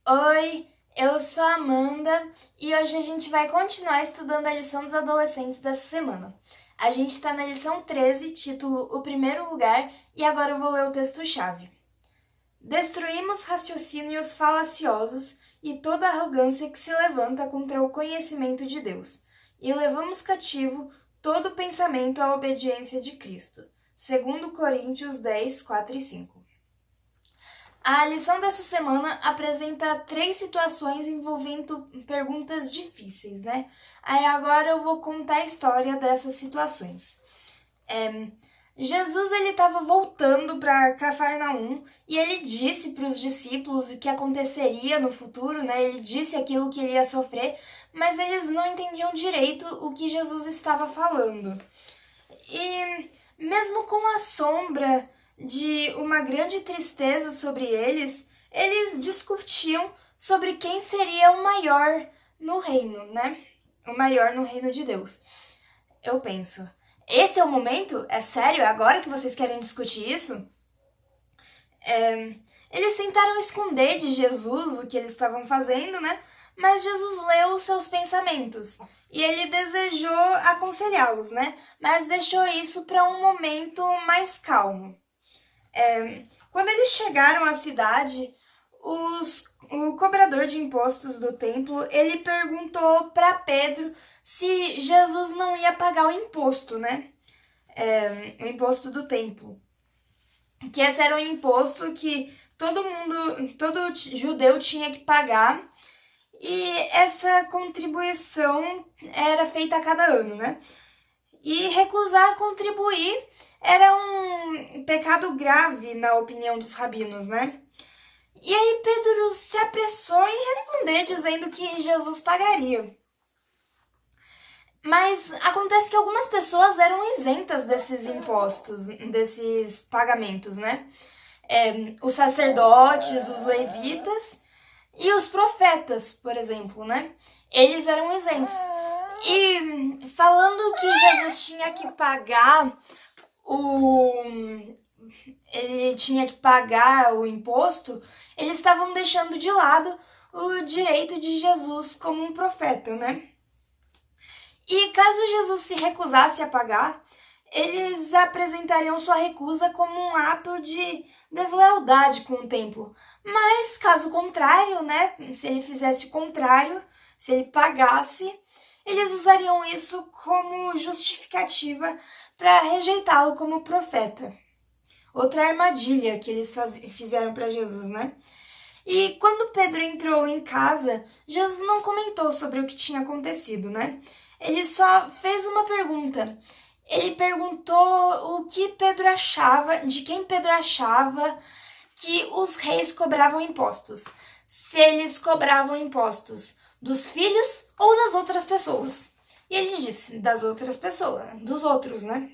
Oi, eu sou a Amanda e hoje a gente vai continuar estudando a lição dos adolescentes dessa semana. A gente está na lição 13, título O Primeiro Lugar, e agora eu vou ler o texto-chave. Destruímos raciocínios falaciosos e toda arrogância que se levanta contra o conhecimento de Deus, e levamos cativo todo pensamento à obediência de Cristo. 2 Coríntios 10, 4 e 5. A lição dessa semana apresenta 3 situações envolvendo perguntas difíceis, né? Aí agora eu vou contar a história dessas situações. Jesus ele estava voltando para Cafarnaum e ele disse para os discípulos o que aconteceria no futuro, né? Ele disse aquilo que ele ia sofrer, mas eles não entendiam direito o que Jesus estava falando. E mesmo com a sombra de uma grande tristeza sobre eles discutiam sobre quem seria o maior no reino, né? O maior no reino de Deus. Eu penso, esse é o momento? É sério? É agora que vocês querem discutir isso? Eles tentaram esconder de Jesus o que eles estavam fazendo, né? Mas Jesus leu os seus pensamentos e ele desejou aconselhá-los, né? Mas deixou isso para um momento mais calmo. Quando eles chegaram à cidade, o cobrador de impostos do templo, ele perguntou para Pedro se Jesus não ia pagar o imposto, né? O imposto do templo. Que esse era um imposto que todo judeu tinha que pagar, e essa contribuição era feita a cada ano, né? E recusar contribuir era um pecado grave na opinião dos rabinos, né? E aí Pedro se apressou em responder dizendo que Jesus pagaria. Mas acontece que algumas pessoas eram isentas desses impostos, desses pagamentos, né? Os sacerdotes, os levitas e os profetas, por exemplo, né? Eles eram isentos. E falando que Jesus tinha que pagar ele tinha que pagar o imposto, eles estavam deixando de lado o direito de Jesus como um profeta, né? E caso Jesus se recusasse a pagar, eles apresentariam sua recusa como um ato de deslealdade com o templo. Mas caso contrário, né, se ele fizesse o contrário, se ele pagasse, eles usariam isso como justificativa para rejeitá-lo como profeta. Outra armadilha que eles fizeram para Jesus, né? E quando Pedro entrou em casa, Jesus não comentou sobre o que tinha acontecido, né? Ele só fez uma pergunta. Ele perguntou o que Pedro achava, de quem Pedro achava que os reis cobravam impostos. Se eles cobravam impostos dos filhos ou das outras pessoas. E ele disse, das outras pessoas, dos outros, né?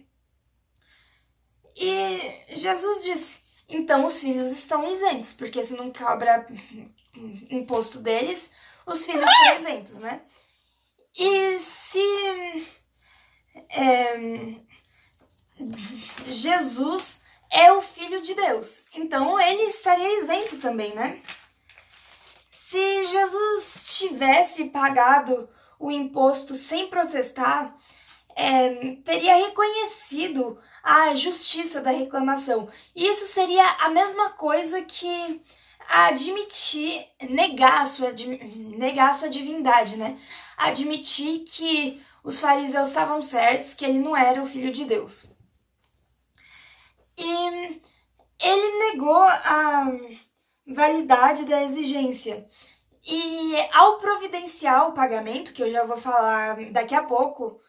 E Jesus disse, então os filhos estão isentos, porque se não cobra imposto deles, os filhos estão isentos, né? E se Jesus é o Filho de Deus, então ele estaria isento também, né? Se Jesus tivesse pagado o imposto sem protestar, teria reconhecido a justiça da reclamação. E isso seria a mesma coisa que negar a sua divindade, né? Admitir que os fariseus estavam certos, que ele não era o Filho de Deus. E ele negou a validade da exigência. E ao providenciar o pagamento, que eu já vou falar daqui a pouco,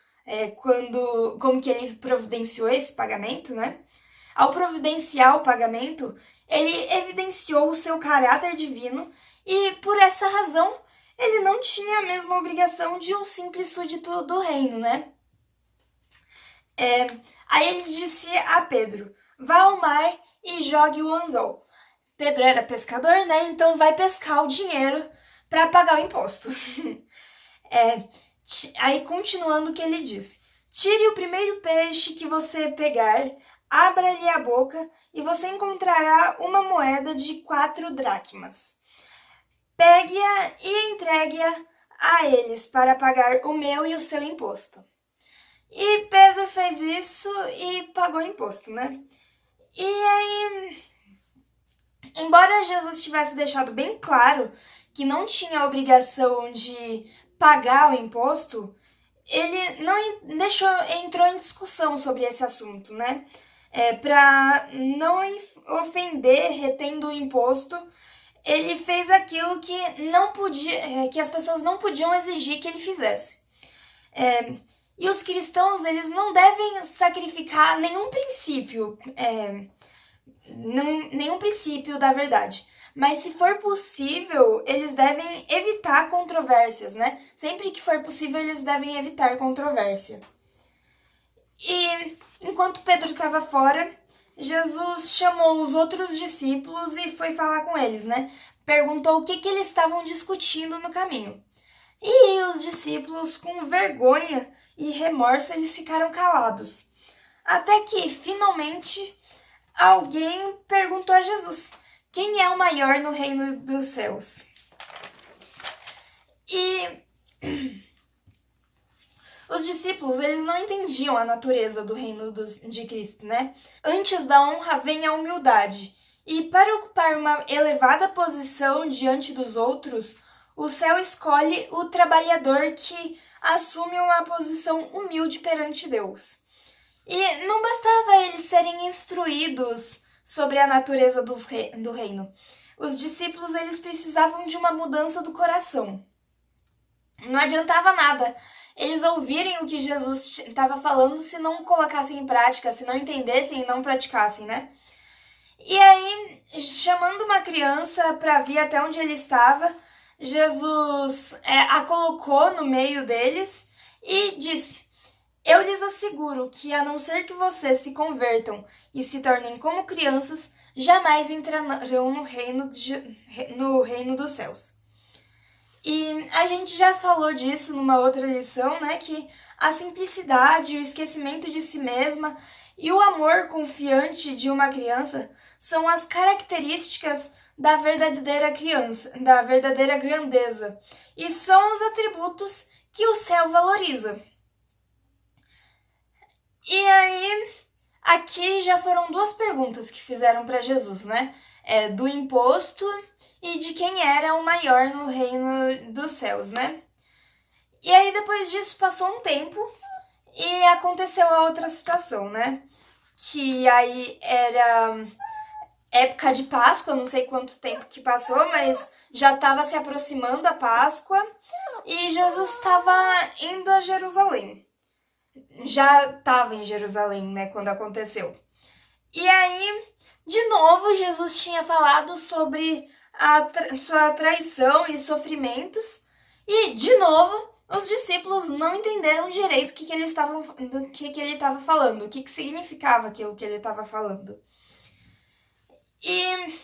como que ele providenciou esse pagamento, né? Ao providenciar o pagamento, ele evidenciou o seu caráter divino e, por essa razão, ele não tinha a mesma obrigação de um simples súdito do reino, né? Aí ele disse a Pedro, vá ao mar e jogue o anzol. Pedro era pescador, né? Então vai pescar o dinheiro para pagar o imposto. Aí continuando o que ele disse, tire o primeiro peixe que você pegar, abra-lhe a boca e você encontrará uma moeda de 4 dracmas. pegue-a e entregue-a a eles para pagar o meu e o seu imposto. E Pedro fez isso e pagou o imposto, né? E aí, embora Jesus tivesse deixado bem claro que não tinha a obrigação de pagar o imposto, ele não entrou em discussão sobre esse assunto, né? Para não ofender retendo o imposto, ele fez aquilo que não podia, que as pessoas não podiam exigir que ele fizesse. E os cristãos, eles não devem sacrificar nenhum princípio, nenhum princípio da verdade. Mas se for possível, eles devem evitar controvérsias, né? Sempre que for possível, eles devem evitar controvérsia. E enquanto Pedro estava fora, Jesus chamou os outros discípulos e foi falar com eles, né? Perguntou o que eles estavam discutindo no caminho. E os discípulos, com vergonha e remorso, eles ficaram calados. Até que, finalmente, alguém perguntou a Jesus: quem é o maior no reino dos céus? E os discípulos, eles não entendiam a natureza do reino de Cristo, né? Antes da honra vem a humildade. E para ocupar uma elevada posição diante dos outros, o céu escolhe o trabalhador que assume uma posição humilde perante Deus. E não bastava eles serem instruídos sobre a natureza do reino. Os discípulos, eles precisavam de uma mudança do coração. Não adiantava nada eles ouvirem o que Jesus estava falando se não colocassem em prática, se não entendessem e não praticassem, né? E aí, chamando uma criança para vir até onde ele estava, Jesus a colocou no meio deles e disse: eu lhes asseguro que, a não ser que vocês se convertam e se tornem como crianças, jamais entrarão no reino dos céus. E a gente já falou disso numa outra lição, né? Que a simplicidade, o esquecimento de si mesma e o amor confiante de uma criança são as características da verdadeira criança, da verdadeira grandeza, e são os atributos que o céu valoriza. E aí, aqui já foram duas perguntas que fizeram para Jesus, né? Do imposto e de quem era o maior no reino dos céus, né? E aí, depois disso, passou um tempo e aconteceu a outra situação, né? Que aí era época de Páscoa, não sei quanto tempo que passou, mas já estava se aproximando a Páscoa e Jesus estava indo a Jerusalém. Já estava em Jerusalém, né, quando aconteceu. E aí, de novo, Jesus tinha falado sobre sua traição e sofrimentos. E, de novo, os discípulos não entenderam direito do que ele estava falando, o que significava aquilo que ele estava falando. E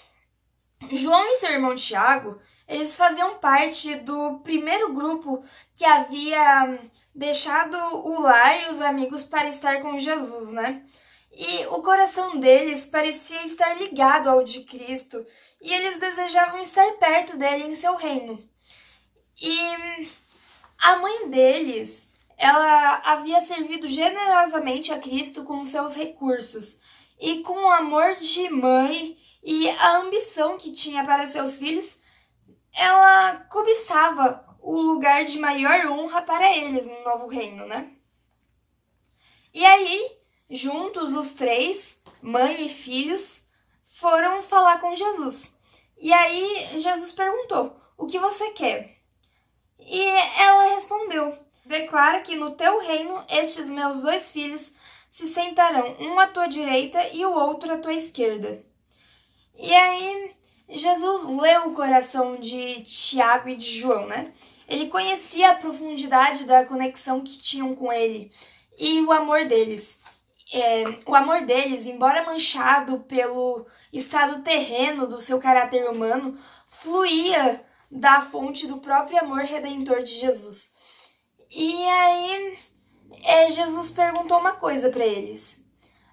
João e seu irmão Tiago, eles faziam parte do primeiro grupo que havia deixado o lar e os amigos para estar com Jesus, né? E o coração deles parecia estar ligado ao de Cristo e eles desejavam estar perto dele em seu reino. E a mãe deles, ela havia servido generosamente a Cristo com seus recursos e com o amor de mãe e a ambição que tinha para seus filhos, ela cobiçava o lugar de maior honra para eles no novo reino, né? E aí, juntos os três, mãe e filhos, foram falar com Jesus. E aí, Jesus perguntou: o que você quer? E ela respondeu: declara que no teu reino estes meus dois filhos se sentarão, um à tua direita e o outro à tua esquerda. E aí, Jesus leu o coração de Tiago e de João, né? Ele conhecia a profundidade da conexão que tinham com ele e o amor deles. O amor deles, embora manchado pelo estado terreno do seu caráter humano, fluía da fonte do próprio amor redentor de Jesus. E aí, Jesus perguntou uma coisa para eles: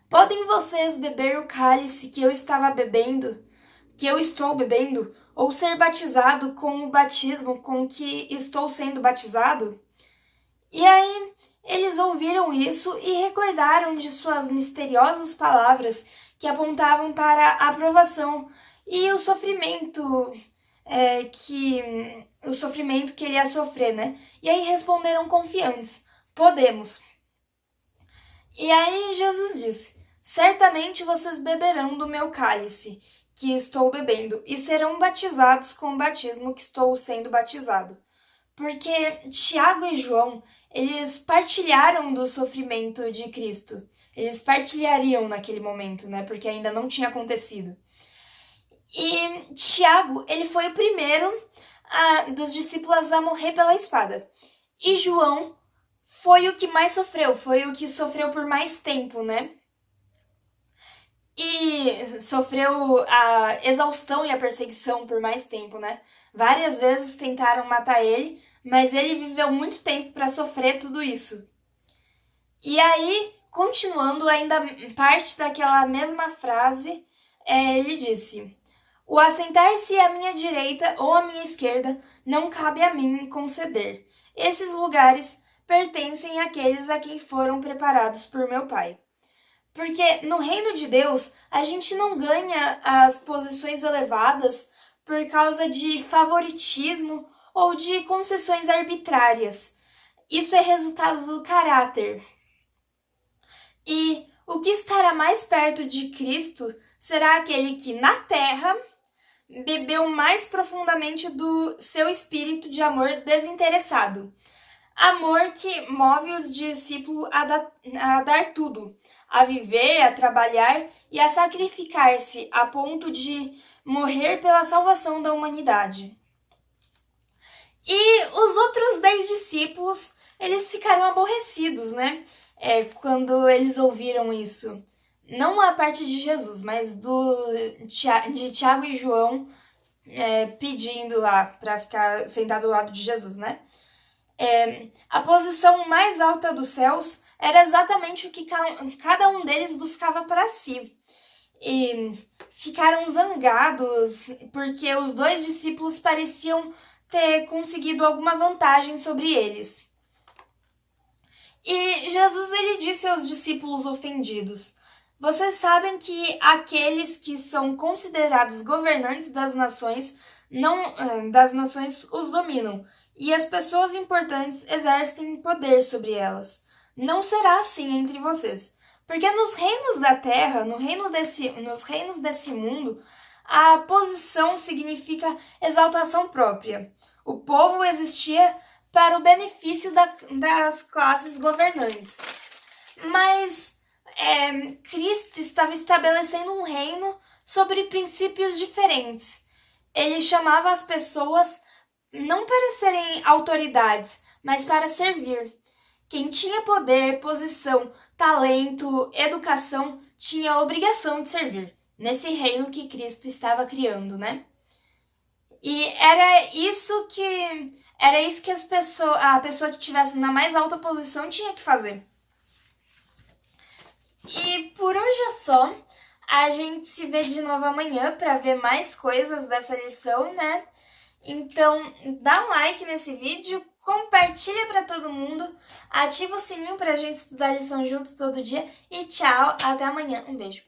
podem vocês beber o cálice que eu estou bebendo, ou ser batizado com o batismo com que estou sendo batizado? E aí eles ouviram isso e recordaram de suas misteriosas palavras que apontavam para a aprovação e o sofrimento que ele ia sofrer, né? E aí responderam confiantes: podemos. E aí Jesus disse: certamente vocês beberão do meu cálice, que estou bebendo, e serão batizados com o batismo que estou sendo batizado. Porque Tiago e João, eles partilharam do sofrimento de Cristo. Eles partilhariam naquele momento, né? Porque ainda não tinha acontecido. E Tiago, ele foi o primeiro dos discípulos a morrer pela espada. E João foi o que mais sofreu, foi o que sofreu por mais tempo, né? E sofreu a exaustão e a perseguição por mais tempo, né? Várias vezes tentaram matar ele, mas ele viveu muito tempo para sofrer tudo isso. E aí, continuando ainda parte daquela mesma frase, ele disse: o assentar-se à minha direita ou à minha esquerda não cabe a mim conceder. Esses lugares pertencem àqueles a quem foram preparados por meu Pai. Porque no reino de Deus, a gente não ganha as posições elevadas por causa de favoritismo ou de concessões arbitrárias. Isso é resultado do caráter. E o que estará mais perto de Cristo será aquele que, na terra, bebeu mais profundamente do seu espírito de amor desinteressado. Amor que move os discípulos a dar tudo, a viver, a trabalhar e a sacrificar-se a ponto de morrer pela salvação da humanidade. E os outros 10 discípulos, eles ficaram aborrecidos, né? Quando eles ouviram isso. Não a parte de Jesus, mas de Tiago e João pedindo lá para ficar sentado ao lado de Jesus, né? A posição mais alta dos céus era exatamente o que cada um deles buscava para si. E ficaram zangados porque os 2 discípulos pareciam ter conseguido alguma vantagem sobre eles. E Jesus, ele disse aos discípulos ofendidos: vocês sabem que aqueles que são considerados governantes das nações os dominam, e as pessoas importantes exercem poder sobre elas. Não será assim entre vocês, porque nos reinos da terra, nos reinos desse mundo, a posição significa exaltação própria. O povo existia para o benefício das classes governantes. Mas Cristo estava estabelecendo um reino sobre princípios diferentes. Ele chamava as pessoas não para serem autoridades, mas para servir. Quem tinha poder, posição, talento, educação, tinha a obrigação de servir nesse reino que Cristo estava criando, né? E era isso que a pessoa que estivesse na mais alta posição tinha que fazer. E por hoje é só. A gente se vê de novo amanhã para ver mais coisas dessa lição, né? Então, dá um like nesse vídeo, compartilha para todo mundo, ativa o sininho para a gente estudar a lição juntos todo dia e tchau, até amanhã, um beijo.